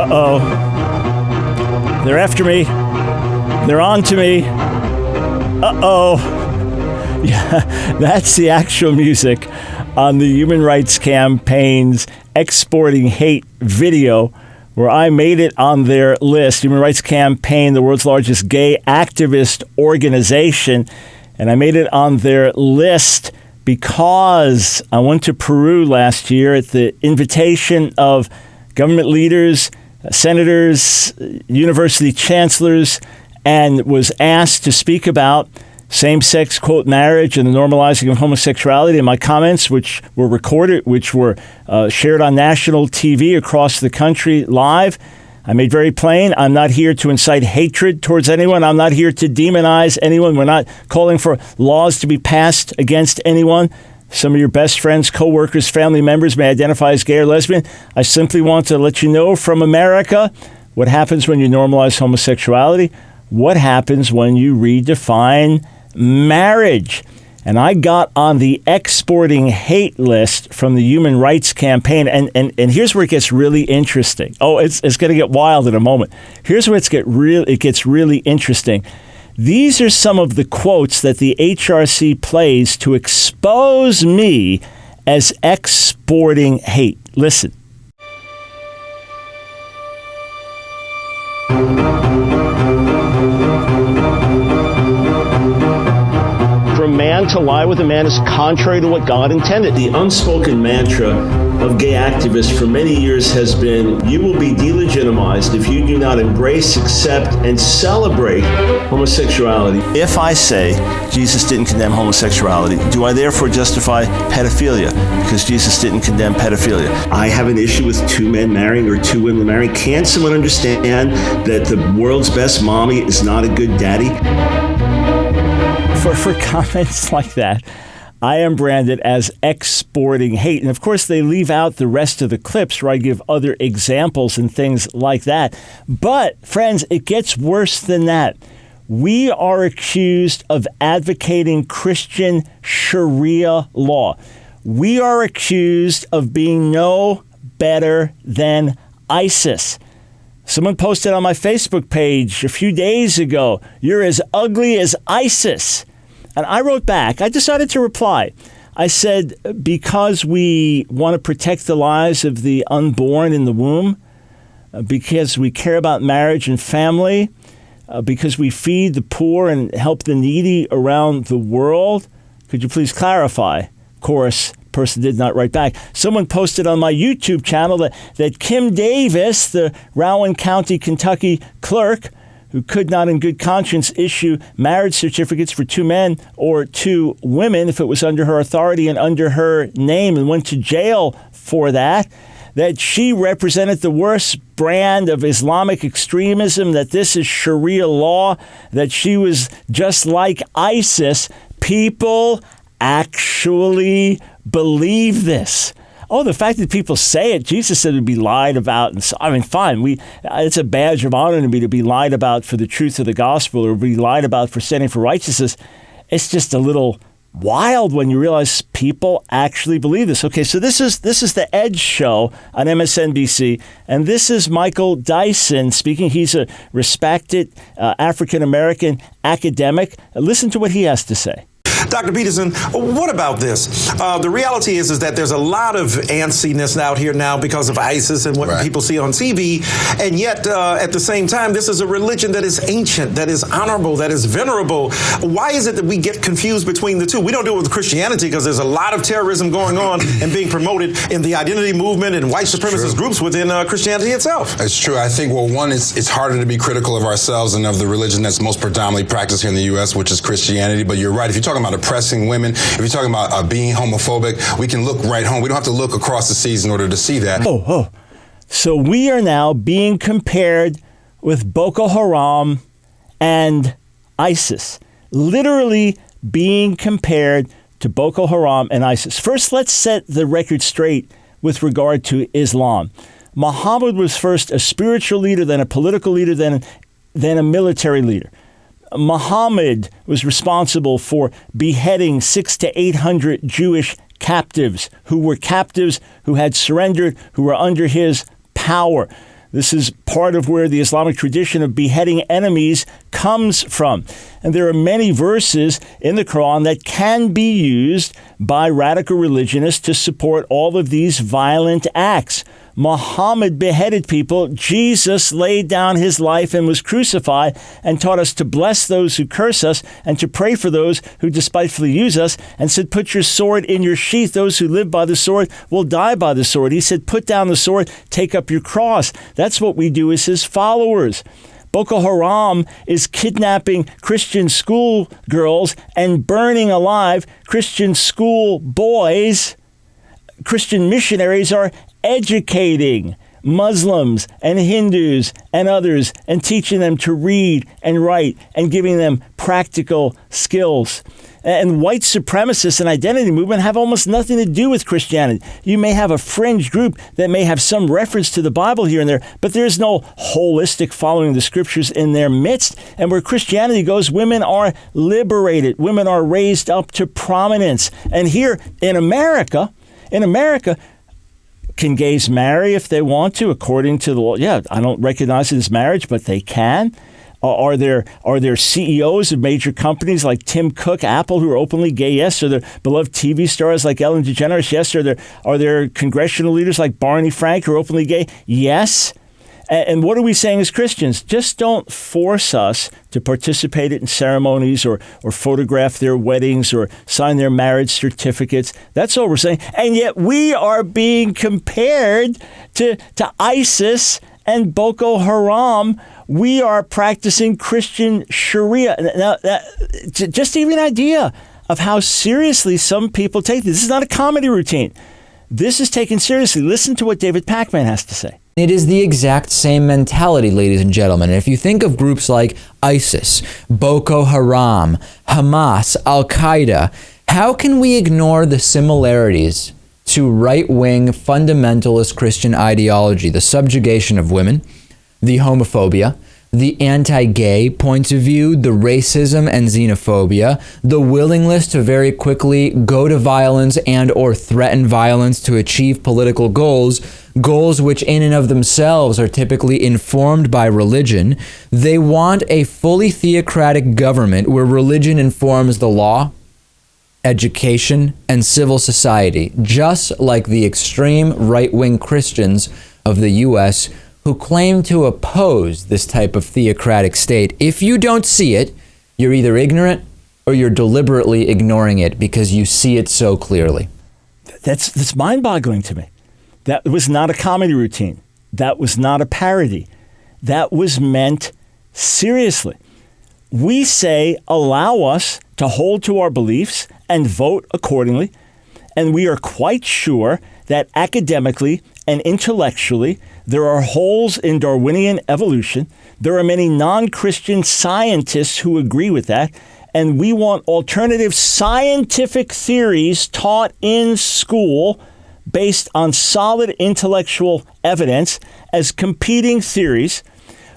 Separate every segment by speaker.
Speaker 1: Uh-oh. They're after me. They're on to me. Uh-oh. Yeah, that's the actual music on the Human Rights Campaign's Exporting Hate video, where I made it on their list. Human Rights Campaign, the world's largest gay activist organization, and I made it on their list because I went to Peru last year at the invitation of government leaders, senators, university chancellors, and was asked to speak about same-sex, quote, marriage and the normalizing of homosexuality. And my comments, which were recorded, which were shared on national TV across the country live, I made very plain, I'm not here to incite hatred towards anyone. I'm not here to demonize anyone. We're not calling for laws to be passed against anyone. Some of your best friends, co-workers, family members may identify as gay or lesbian. I simply want to let you know from America what happens when you normalize homosexuality, what happens when you redefine marriage. And I got on the exporting hate list from the Human Rights Campaign. And here's where it gets really interesting. Oh, it's going to get wild in a moment. Here's where it gets really interesting. These are some of the quotes that the HRC plays to expose me as exporting hate. Listen. For a man to lie with a man is contrary to what God intended. The unspoken mantra of gay activists for many years has been, you will be delegitimized if you do not embrace, accept, and celebrate homosexuality. If I say Jesus didn't condemn homosexuality, do I therefore justify pedophilia because Jesus didn't condemn pedophilia? I have an issue with two men marrying or two women marrying. Can't someone understand that the world's best mommy is not a good daddy? For comments like that, I am branded as exporting hate. And of course, they leave out the rest of the clips where I give other examples and things like that. But, friends, it gets worse than that. We are accused of advocating Christian Sharia law. We are accused of being no better than ISIS. Someone posted on my Facebook page a few days ago, you're as ugly as ISIS. And I wrote back, I decided to reply. I said, because we want to protect the lives of the unborn in the womb, because we care about marriage and family, because we feed the poor and help the needy around the world, could you please clarify? Of course, person did not write back. Someone posted on my YouTube channel that Kim Davis, the Rowan County, Kentucky clerk, who could not in good conscience issue marriage certificates for two men or two women if it was under her authority and under her name, and went to jail for that she represented the worst brand of Islamic extremism, that this is Sharia law, that she was just like ISIS. People actually believe this. Oh, the fact that people say it, Jesus said it would be lied about. And so, I mean, fine. It's a badge of honor to me to be lied about for the truth of the gospel or be lied about for standing for righteousness. It's just a little wild when you realize people actually believe this. Okay, so this is the Edge show on MSNBC, and this is Michael Dyson speaking. He's a respected African-American academic. Listen to what he has to say.
Speaker 2: Dr. Peterson, what about this? The reality is that there's a lot of antsiness out here now because of ISIS and what people see on TV. And yet, at the same time, this is a religion that is ancient, that is honorable, that is venerable. Why is it that we get confused between the two? We don't do it with Christianity because there's a lot of terrorism going on and being promoted in the identity movement and white supremacist groups within Christianity itself.
Speaker 3: It's true. I think, well, one, it's harder to be critical of ourselves and of the religion that's most predominantly practiced here in the U.S., which is Christianity. But you're right. If you're talking about oppressing women, if you're talking about being homophobic, we can look right home. We don't have to look across the seas in order to see that.
Speaker 1: So we are now being compared with Boko Haram and ISIS. Literally being compared to Boko Haram and ISIS. First, let's set the record straight with regard to Islam. Muhammad was first a spiritual leader, then a political leader, then a military leader. Muhammad was responsible for beheading 600 to 800 Jewish captives who had surrendered, who were under his power. This is part of where the Islamic tradition of beheading enemies comes from. And there are many verses in the Quran that can be used by radical religionists to support all of these violent acts. Muhammad beheaded people. Jesus laid down his life and was crucified and taught us to bless those who curse us and to pray for those who despitefully use us, and said, put your sword in your sheath. Those who live by the sword will die by the sword. He said, put down the sword, take up your cross. That's what we do as his followers. Boko Haram is kidnapping Christian school girls and burning alive Christian school boys. Christian missionaries are educating Muslims and Hindus and others and teaching them to read and write and giving them practical skills. And white supremacists and identity movement have almost nothing to do with Christianity. You may have a fringe group that may have some reference to the Bible here and there, but there's no holistic following the scriptures in their midst. And where Christianity goes, women are liberated. Women are raised up to prominence. And here in America, can gays marry if they want to, according to the law? Yeah, I don't recognize it as marriage, but they can. Are there CEOs of major companies like Tim Cook, Apple, who are openly gay? Yes. Are there beloved TV stars like Ellen DeGeneres? Yes. Are there congressional leaders like Barney Frank who are openly gay? Yes. And what are we saying as Christians? Just don't force us to participate in ceremonies or photograph their weddings or sign their marriage certificates. That's all we're saying. And yet we are being compared to ISIS and Boko Haram. We are practicing Christian Sharia. Now, just to give you an idea of how seriously some people take this. This is not a comedy routine. This is taken seriously. Listen to what David Pacman has to say.
Speaker 4: It is the exact same mentality, ladies and gentlemen. And if you think of groups like ISIS, Boko Haram, Hamas, Al-Qaeda, how can we ignore the similarities to right-wing fundamentalist Christian ideology, the subjugation of women, the homophobia, the anti-gay points of view, the racism and xenophobia, the willingness to very quickly go to violence and or threaten violence to achieve political goals which in and of themselves are typically informed by religion. They want a fully theocratic government where religion informs the law, education, and civil society, just like the extreme right-wing Christians of the U.S. who claim to oppose this type of theocratic state. If you don't see it, you're either ignorant or you're deliberately ignoring it because you see it so clearly.
Speaker 1: That's mind-boggling to me. That was not a comedy routine. That was not a parody. That was meant seriously. We say, allow us to hold to our beliefs and vote accordingly. And we are quite sure that academically and intellectually, there are holes in Darwinian evolution. There are many non-Christian scientists who agree with that. And we want alternative scientific theories taught in school based on solid intellectual evidence as competing theories.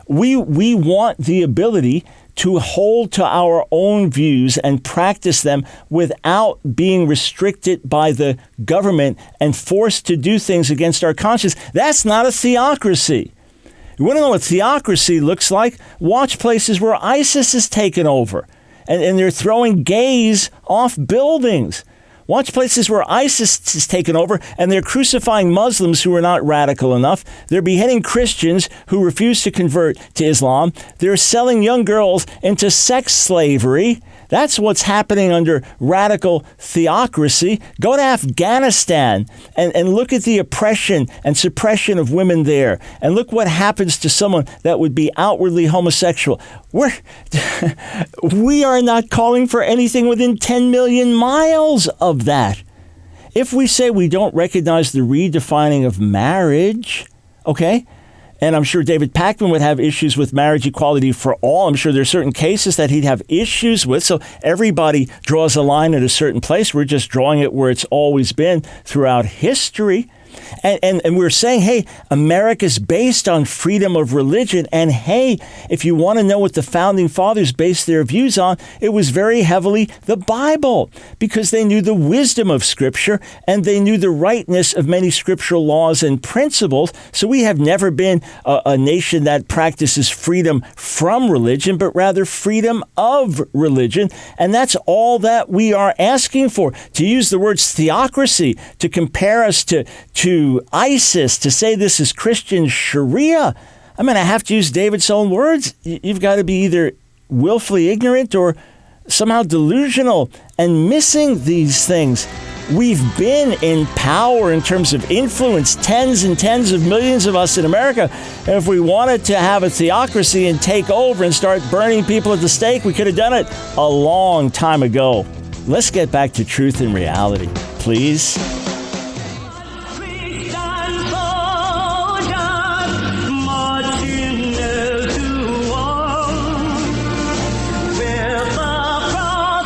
Speaker 1: We want the ability to hold to our own views and practice them without being restricted by the government and forced to do things against our conscience. That's not a theocracy. You want to know what theocracy looks like? Watch places where ISIS is taken over and they're throwing gays off buildings. Watch places where ISIS is taken over and they're crucifying Muslims who are not radical enough. They're beheading Christians who refuse to convert to Islam. They're selling young girls into sex slavery. That's what's happening under radical theocracy. Go to Afghanistan and look at the oppression and suppression of women there. And look what happens to someone that would be outwardly homosexual. We are not calling for anything within 10 million miles of that. If we say we don't recognize the redefining of marriage, okay? And I'm sure David Pacman would have issues with marriage equality for all. I'm sure there are certain cases that he'd have issues with. So everybody draws a line at a certain place. We're just drawing it where it's always been throughout history. And we're saying, hey, America's based on freedom of religion. And hey, if you want to know what the founding fathers based their views on, it was very heavily the Bible, because they knew the wisdom of Scripture and they knew the rightness of many scriptural laws and principles. So we have never been a nation that practices freedom from religion, but rather freedom of religion. And that's all that we are asking for. To use the words theocracy, to compare us to ISIS, to say this is Christian Sharia. I mean, I have to use David's own words. You've got to be either willfully ignorant or somehow delusional and missing these things. We've been in power in terms of influence, tens and tens of millions of us in America. And if we wanted to have a theocracy and take over and start burning people at the stake, we could have done it a long time ago. Let's get back to truth and reality, please.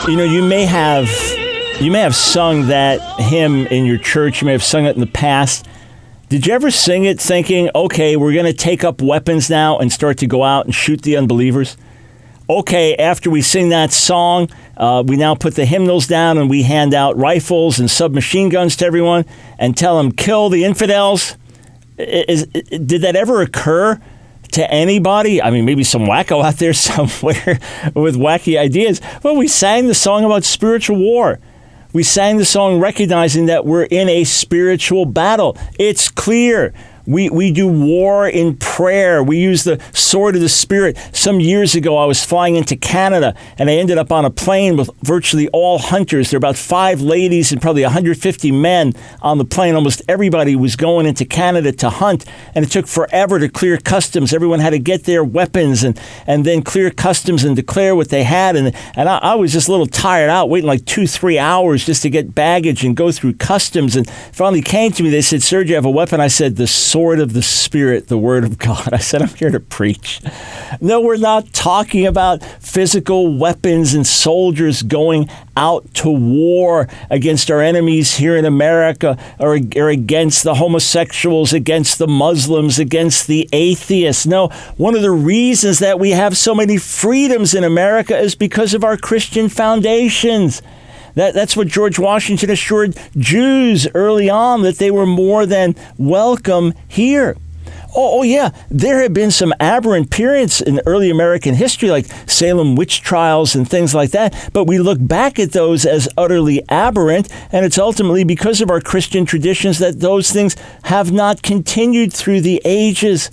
Speaker 1: You know, you may have sung that hymn in your church. You may have sung it in the past. Did you ever sing it thinking, okay, we're going to take up weapons now and start to go out and shoot the unbelievers? Okay, after we sing that song, we now put the hymnals down and we hand out rifles and submachine guns to everyone and tell them, kill the infidels? Did that ever occur to anybody? I mean, maybe some wacko out there somewhere with wacky ideas. Well, we sang the song about spiritual war. We sang the song recognizing that we're in a spiritual battle. It's clear. We do war in prayer. We use the sword of the Spirit. Some years ago, I was flying into Canada, and I ended up on a plane with virtually all hunters. There were about 5 ladies and probably 150 men on the plane. Almost everybody was going into Canada to hunt, and it took forever to clear customs. Everyone had to get their weapons and then clear customs and declare what they had. And I was just a little tired out, waiting like 2-3 hours just to get baggage and go through customs. And finally came to me. They said, "Sir, do you have a weapon?" I said, "The sword of the Spirit, the Word of God." I said, "I'm here to preach." No, we're not talking about physical weapons and soldiers going out to war against our enemies here in America or against the homosexuals, against the Muslims, against the atheists. No, one of the reasons that we have so many freedoms in America is because of our Christian foundations. That's what George Washington assured Jews early on, that they were more than welcome here. Oh, yeah, there have been some aberrant periods in early American history, like Salem witch trials and things like that, but we look back at those as utterly aberrant, and it's ultimately because of our Christian traditions that those things have not continued through the ages.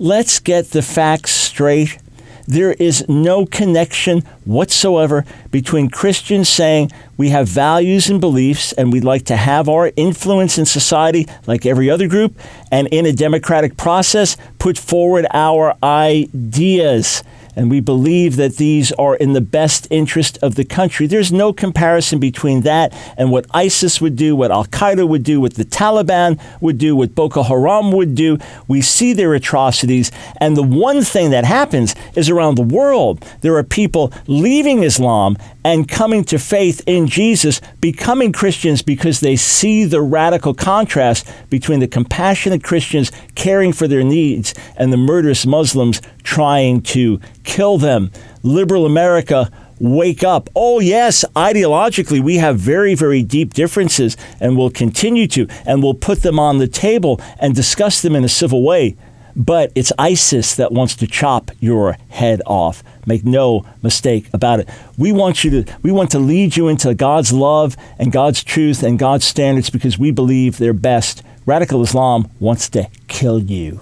Speaker 1: Let's get the facts straight. There is no connection whatsoever between Christians saying we have values and beliefs and we'd like to have our influence in society like every other group, and in a democratic process put forward our ideas. And we believe that these are in the best interest of the country. There's no comparison between that and what ISIS would do, what Al-Qaeda would do, what the Taliban would do, what Boko Haram would do. We see their atrocities. And the one thing that happens is around the world, there are people leaving Islam and coming to faith in Jesus, becoming Christians because they see the radical contrast between the compassionate Christians caring for their needs and the murderous Muslims trying to kill them. Liberal America, wake up. Oh, yes, ideologically, we have very, very deep differences, and we'll continue to, and we'll put them on the table and discuss them in a civil way. But it's ISIS that wants to chop your head off. Make no mistake about it. We want to lead you into God's love and God's truth and God's standards because we believe they're best. Radical Islam wants to kill you.